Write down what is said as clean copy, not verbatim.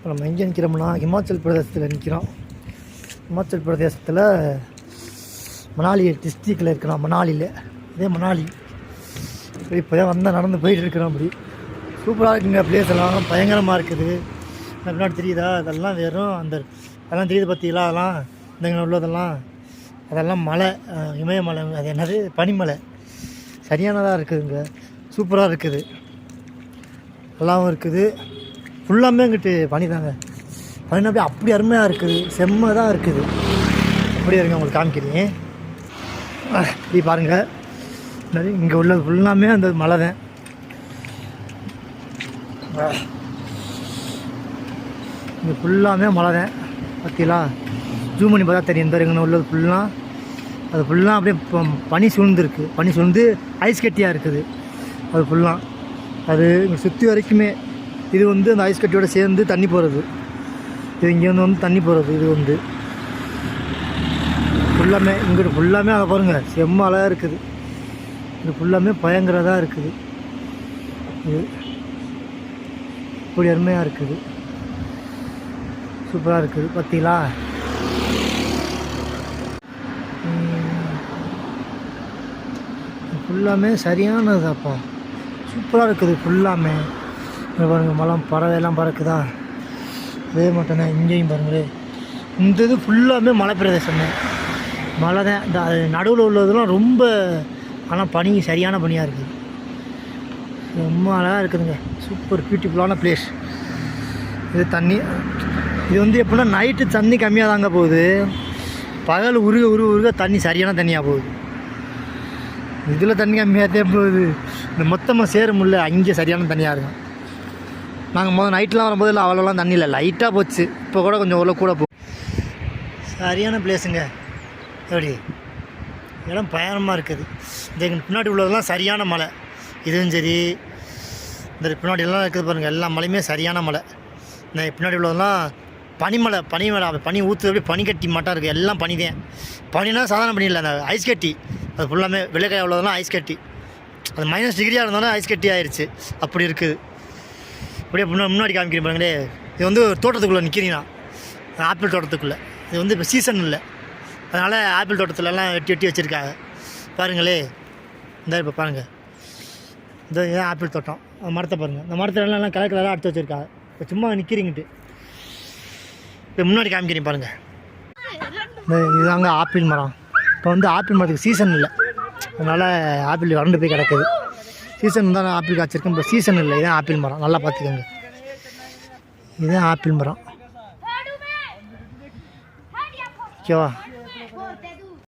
நம்ம எங்கே நிற்கிறோம்னா ஹிமாச்சல் பிரதேசத்தில் நிற்கிறோம். ஹிமாச்சல் பிரதேசத்தில் மணாலி டிஸ்ட்ரிக்டில் இருக்கிறோம். மணாலியில் இதே மணாலி இப்போ தான் வந்தால் நடந்து போயிட்டு இருக்கிறோம். அப்படி சூப்பராக இருக்குங்க. பிளேஸ் எல்லாம் பயங்கரமாக இருக்குது. பின்னாடி தெரியுதா? அதெல்லாம் வெறும் அதெல்லாம் தெரியுது பார்த்தீங்களா? அதெல்லாம் இந்த உள்ளதெல்லாம் அதெல்லாம் மலை, இமயமலை. அது என்னது? பனிமலை. சரியானதாக இருக்குதுங்க. சூப்பராக இருக்குது. நல்லாவும் இருக்குது. ஃபுல்லாமே இங்கிட்டு பனி தாங்க. பனி அப்படியே அப்படி அருமையாக இருக்குது. செம்ம தான் இருக்குது. அப்படியே இருங்க, உங்களுக்கு காமிக்கிறேன். இப்படி பாருங்கள். இங்கே உள்ளது ஃபுல்லாமே அந்த மலை தான். இங்கே ஃபுல்லாமே மலை தான். பார்த்தீங்களா? ஜூம் பண்ணி பார்த்தா தெரியும். இந்த இங்கே உள்ளது ஃபுல்லாக அது ஃபுல்லாக அப்படியே பனி சூழ்ந்துருக்கு. பனி சூழ்ந்து ஐஸ் கட்டியாக இருக்குது. அது ஃபுல்லாக அது இங்கே சுற்றி வரைக்குமே. இது வந்து அந்த ஐஸ் கட்டியோடு சேர்ந்து தண்ணி போகிறது. இது இங்கே வந்து தண்ணி போகிறது. இது வந்து ஃபுல்லாமே இங்கிட்டு ஃபுல்லாமே அதை பாருங்கள், செம்ம அழகாக இருக்குது. இது ஃபுல்லாமே பயங்கரதாக இருக்குது. இது இப்படி அருமையாக இருக்குது. சூப்பராக இருக்குது. பார்த்தீங்களா? ஃபுல்லாமே சரியானதாப்பா. சூப்பராக இருக்குது. ஃபுல்லாமே பாருங்கள், மலம் பறவையெல்லாம் பறக்குதா? அதே மட்டும்தான் இங்கேயும் பாருங்களே. இந்த இது ஃபுல்லாமே மலை பிரதேசம் தான். மலை தான். இந்த நடுவில் உள்ளதெல்லாம் ரொம்ப, ஆனால் பனி சரியான பனியாக இருக்குது. ரொம்ப அழகாக இருக்குதுங்க. சூப்பர் பியூட்டிஃபுல்லான பிளேஸ். இது தண்ணி இது வந்து எப்படின்னா நைட்டு தண்ணி கம்மியாக தாங்க போகுது. பகல் உருக தண்ணி சரியான தண்ணியாக போகுது. இதில் தண்ணி கம்மியாக தான் போகுது. இந்த மொத்தமாக சேர முடியல. அங்கே சரியான தண்ணியாக இருக்கும். நாங்கள் முதல் நைட்லாம் வரும்போது அவ்வளோலாம் தண்ணி இல்லை, லைட்டாக போச்சு. இப்போ கூட கொஞ்சம் ஓரளவு கூட போகும். சரியான பிளேஸுங்க. எப்படி இடம் பயங்கரமாக இருக்குது. இந்த பின்னாடி உள்ளதெல்லாம் சரியான மலை. இதுவும் சரி, இந்த பின்னாடியெல்லாம் இருக்குது பாருங்கள், எல்லா மலையுமே சரியான மலை. இந்த பின்னாடி உள்ளதெல்லாம் பனிமலை. பனி ஊற்று அப்படியே பனி கட்டி மாட்டாக இருக்குது. எல்லாம் பனி தான். பனினா சாதாரண பனி இல்லை, அந்த ஐஸ் கட்டி. அது ஃபுல்லாமே வெள்ளைக்காய் உள்ளதெல்லாம் ஐஸ் கட்டி. அது -டிகிரியாக இருந்தாலும் ஐஸ் கட்டி ஆயிடுச்சு. அப்படி இருக்குது. அப்படியே முன்னாடி காமிக்கிறேன் பாருங்களே. இது வந்து தோட்டத்துக்குள்ளே நிற்கிறீங்கன்னா, ஆப்பிள் தோட்டத்துக்குள்ளே. இது வந்து இப்போ சீசன் இல்லை, அதனால் ஆப்பிள் தோட்டத்துலலாம் வெட்டி வச்சுருக்காங்க. பாருங்களே, இந்த இப்போ பாருங்கள், இந்த இதுதான் ஆப்பிள் தோட்டம். மரத்தை பாருங்கள். இந்த மரத்துலலாம் கலர் எடுத்து வச்சுருக்காங்க. இப்போ சும்மா நிற்கிறீங்கட்டு. இப்போ முன்னாடி காமிக்கிறீங்க பாருங்கள். இதுதாங்க ஆப்பிள் மரம். இப்போ வந்து ஆப்பிள் மரத்துக்கு சீசன் இல்லை, அதனால் ஆப்பிள் வறண்டு போய் கிடக்குது. சீசன் தான் ஆப்பிள் காய்ச்சிருக்கேன். இப்போ சீசன் இல்லை. இதுதான் ஆப்பிள் மரம். நல்லா பார்த்துக்கோங்க. இதுதான் ஆப்பிள் மரம். ஓகேவா?